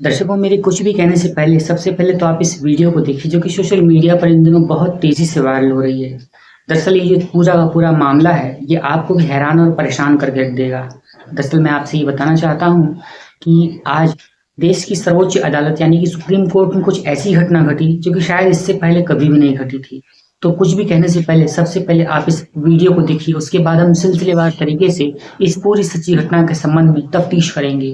दर्शकों, मेरे कुछ भी कहने से पहले सबसे पहले तो आप इस वीडियो को देखिए जो कि सोशल मीडिया पर इन दिनों बहुत तेज़ी से वायरल हो रही है। दरअसल ये जो पूरा का पूरा मामला है, ये आपको भी हैरान और परेशान करके रख देगा। दरअसल मैं आपसे ये बताना चाहता हूँ कि आज देश की सर्वोच्च अदालत यानी कि सुप्रीम कोर्ट में कुछ ऐसी घटना घटी जो कि शायद इससे पहले कभी भी नहीं घटी थी। तो कुछ भी कहने से पहले सबसे पहले आप इस वीडियो को देखिए, उसके बाद हम सिलसिलेवार तरीके से इस पूरी सच्ची घटना के संबंध में तफ्तीश करेंगे।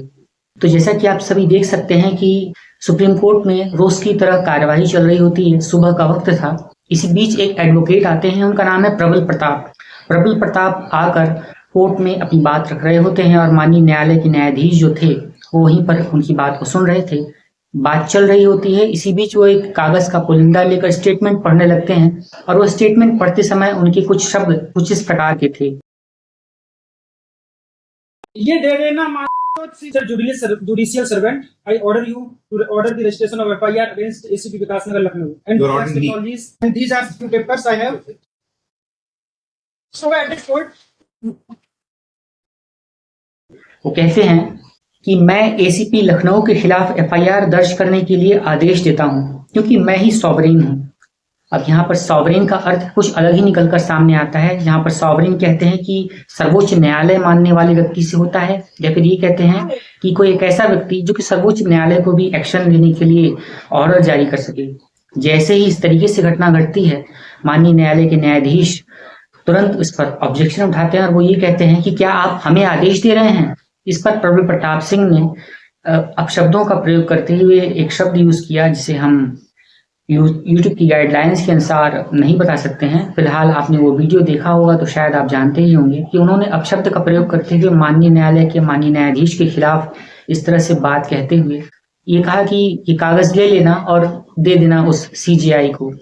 तो जैसा कि आप सभी देख सकते हैं कि सुप्रीम कोर्ट में रोज की तरह कार्यवाही चल रही होती है। सुबह का वक्त था। इसी बीच एक एडवोकेट आते हैं, उनका नाम है प्रबल प्रताप। प्रबल प्रताप आकर कोर्ट में अपनी बात रख रहे होते हैं और माननीय न्यायालय के न्यायाधीश जो थे वो वहीं पर उनकी बात को सुन रहे थे। बात चल रही होती है, इसी बीच वो एक कागज का पुलिंदा लेकर स्टेटमेंट पढ़ने लगते हैं और वो स्टेटमेंट पढ़ते समय उनके कुछ शब्द कुछ इस प्रकार के थे। ये दे देना Sir, judicial servant, I order you to order the registration of FIR against ACP Vikas Nagar Lucknow. And technologies, and these are few papers I have. So at this point, वो कहते हैं कि मैं एसीपी लखनऊ के खिलाफ FIR दर्ज करने के लिए आदेश देता हूं क्योंकि मैं ही सॉवरेन हूं। अब यहाँ पर सॉवरेन का अर्थ कुछ अलग ही निकलकर सामने आता है। यहाँ पर सॉवरेन कहते हैं कि सर्वोच्च न्यायालय मानने वाले व्यक्ति से होता है, या फिर ये कहते हैं कि कोई एक ऐसा व्यक्ति जो कि सर्वोच्च न्यायालय को भी एक्शन लेने के लिए ऑर्डर जारी कर सके। जैसे ही इस तरीके से घटना घटती है, माननीय न्यायालय के न्यायाधीश तुरंत इस पर ऑब्जेक्शन उठाते हैं और वो ये कहते हैं कि क्या आप हमें आदेश दे रहे हैं। इस पर प्रबल प्रताप सिंह ने अपशब्दों का प्रयोग करते हुए एक शब्द यूज किया जिसे हम यूट्यूब की गाइडलाइंस के अनुसार नहीं बता सकते हैं। फिलहाल आपने वो वीडियो देखा होगा तो शायद आप जानते ही होंगे कि उन्होंने अपशब्द का प्रयोग करते हुए माननीय न्यायालय के माननीय न्यायाधीश के खिलाफ इस तरह से बात कहते हुए ये कहा कि ये कागज ले लेना और दे देना उस सीजीआई को।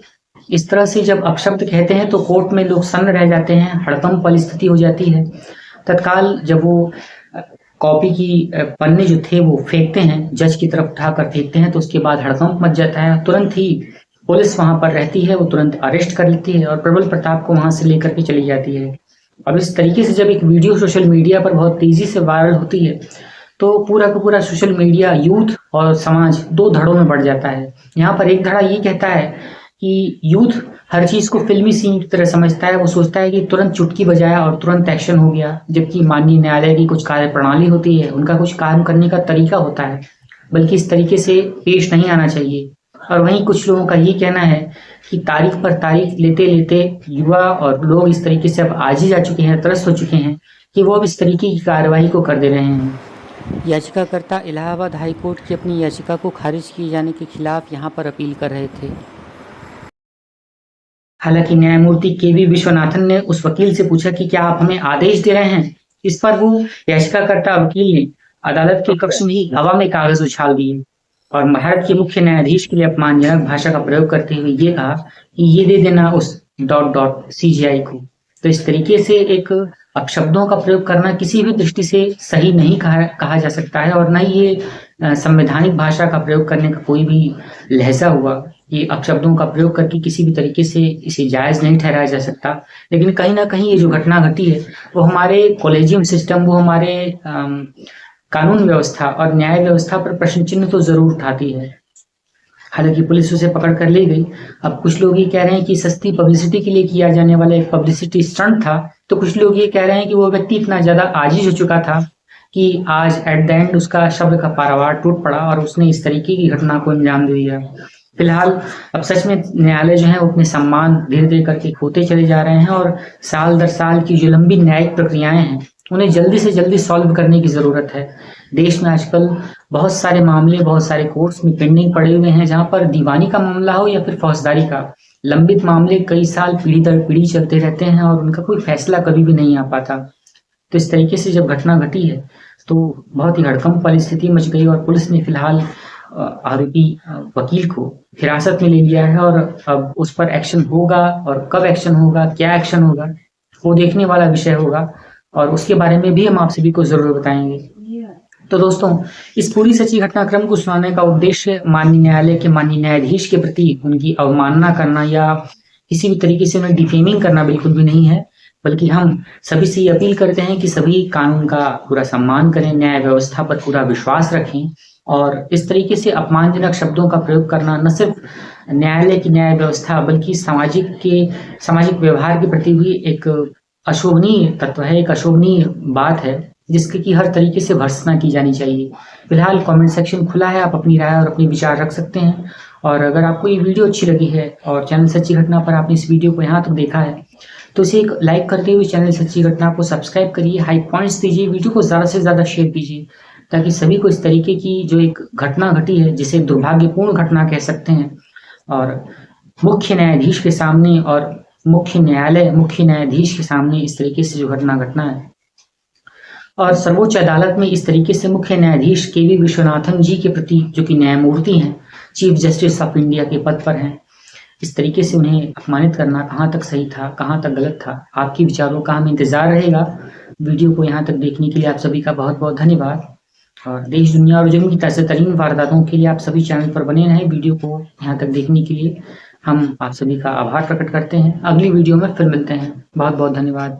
इस तरह से जब अपशब्द कहते हैं तो कोर्ट में लोग सन्न रह जाते हैं, हड़कंप वाली स्थिति हो जाती है। तत्काल जब वो कॉपी की पन्ने जो थे वो फेंकते हैं, जज की तरफ उठाकर फेंकते हैं, तो उसके बाद हड़कंप मच जाता है। तुरंत ही पुलिस वहां पर रहती है, वो तुरंत अरेस्ट कर लेती है और प्रबल प्रताप को वहां से लेकर के चली जाती है। अब इस तरीके से जब एक वीडियो सोशल मीडिया पर बहुत तेजी से वायरल होती है तो पूरा का पूरा सोशल मीडिया, यूथ और समाज दो धड़ों में बढ़ जाता है। यहाँ पर एक धड़ा ये कहता है कि यूथ हर चीज को फिल्मी सीन की तरह समझता है। वो सोचता है कि तुरंत चुटकी बजाया और तुरंत एक्शन हो गया, जबकि माननीय न्यायालय की कुछ कार्य प्रणाली होती है, उनका कुछ काम करने का तरीका होता है, बल्कि इस तरीके से पेश नहीं आना चाहिए। और वहीं कुछ लोगों का ये कहना है कि तारीख पर तारीख लेते लेते युवा और लोग इस तरीके से अब आजिज आ चुके हैं, त्रस्त हो चुके हैं कि वो अब इस तरीके की कार्रवाई को कर दे रहे हैं। याचिकाकर्ता इलाहाबाद हाई कोर्ट की अपनी याचिका को खारिज किए जाने के खिलाफ यहाँ पर अपील कर रहे थे। हालांकि न्यायमूर्ति केवी विश्वनाथन ने उस वकील से पूछा कि क्या आप हमें आदेश दे रहे हैं। इस पर वो याचिकाकर्ता वकील ने अदालत के कक्ष में ही हवा में कागज उछाल दिए और भारत के मुख्य न्यायाधीश के लिए अपमानजनक भाषा का प्रयोग करते हुए ये कहा कि ये दे देना उस सीजीआई को। तो इस तरीके से एक अपशब्दों का प्रयोग करना किसी भी दृष्टि से सही नहीं कहा जा सकता है और न ही ये संवैधानिक भाषा का प्रयोग करने का कोई भी लहजा हुआ। ये अपशब्दों का प्रयोग करके किसी भी तरीके से इसे जायज नहीं ठहराया जा सकता। लेकिन कहीं ना कहीं ये जो घटना घटी है वो हमारे कॉलेजियम सिस्टम, वो हमारे कानून व्यवस्था और न्याय व्यवस्था पर प्रश्न चिन्ह तो जरूर उठाती है। हालांकि पुलिस उसे पकड़ कर ले गई। अब कुछ लोग ये कह रहे हैं कि सस्ती पब्लिसिटी के लिए किया जाने वाला एक पब्लिसिटी स्टंट था, तो कुछ लोग ये कह रहे हैं कि वो व्यक्ति इतना ज्यादा आजिज हो चुका था कि आज एट द एंड उसका शब्द का पारावार टूट पड़ा और उसने इस तरीके की घटना को अंजाम दे दिया। फिलहाल अब सच में न्यायालय जो है वो अपने सम्मान धीरे धीरे करके खोते चले जा रहे हैं और साल दर साल की जो लंबी न्यायिक प्रक्रियाएं हैं उन्हें जल्दी से जल्दी सॉल्व करने की जरूरत है। देश में आजकल बहुत सारे मामले, बहुत सारे कोर्ट्स में पेंडिंग पड़े हुए हैं, जहां पर दीवानी का मामला हो या फिर फौजदारी का, लंबित मामले कई साल पीढ़ी दर पीढ़ी चलते रहते हैं और उनका कोई फैसला कभी भी नहीं आ पाता। तो इस तरीके से जब घटना घटी है तो बहुत ही हड़कंप वाली स्थिति मच गई और पुलिस ने फिलहाल आरोपी वकील को हिरासत में ले लिया है और अब उस पर एक्शन होगा और कब एक्शन होगा, क्या एक्शन होगा, वो देखने वाला विषय होगा और उसके बारे में भी हम आप सभी को जरूर बताएंगे। तो दोस्तों, इस पूरी सच्ची घटनाक्रम को सुनाने का उद्देश्य माननीय न्यायालय के माननीय न्यायाधीश के प्रति उनकी अवमानना करना या किसी भी तरीके से उन्हें डिफेमिंग करना बिल्कुल भी नहीं है। बल्कि हम सभी से ये अपील करते हैं कि सभी कानून का पूरा सम्मान करें, न्याय व्यवस्था पर पूरा विश्वास रखें और इस तरीके से अपमानजनक शब्दों का प्रयोग करना न सिर्फ न्यायालय की न्याय व्यवस्था बल्कि सामाजिक व्यवहार के प्रति भी एक अशोभनीय तत्व है, एक अशोभनीय बात है जिसकी की हर तरीके से भर्त्सना की जानी चाहिए। फिलहाल कमेंट सेक्शन खुला है, आप अपनी राय और अपने विचार रख सकते हैं और अगर आपको ये वीडियो अच्छी लगी है और चैनल सच्ची घटना पर आपने इस वीडियो को यहाँ तक देखा है तो इसे एक लाइक करते हुए चैनल सच्ची घटना को सब्सक्राइब करिए, हाई पॉइंट्स दीजिए, वीडियो को ज़्यादा से ज़्यादा शेयर कीजिए ताकि सभी को इस तरीके की जो एक घटना घटी है जिसे दुर्भाग्यपूर्ण घटना कह सकते हैं और मुख्य न्यायाधीश के सामने और मुख्य न्यायाधीश के सामने इस तरीके से जो घटना घटना है और सर्वोच्च अदालत में इस तरीके से मुख्य न्यायाधीश के.वी. विश्वनाथन जी के प्रति जो कि न्यायमूर्ति हैं, चीफ जस्टिस ऑफ इंडिया के पद पर हैं, इस तरीके से उन्हें अपमानित करना कहाँ तक सही था, कहाँ तक गलत था। आपके विचारों का हमें इंतजार रहेगा। वीडियो को यहाँ तक देखने के लिए आप सभी का बहुत बहुत धन्यवाद और देश दुनिया और जमीन की ताज़ा तरीन वारदातों के लिए आप सभी चैनल पर बने रहें। वीडियो को यहाँ तक देखने के लिए हम आप सभी का आभार प्रकट करते हैं। अगली वीडियो में फिर मिलते हैं। बहुत बहुत धन्यवाद।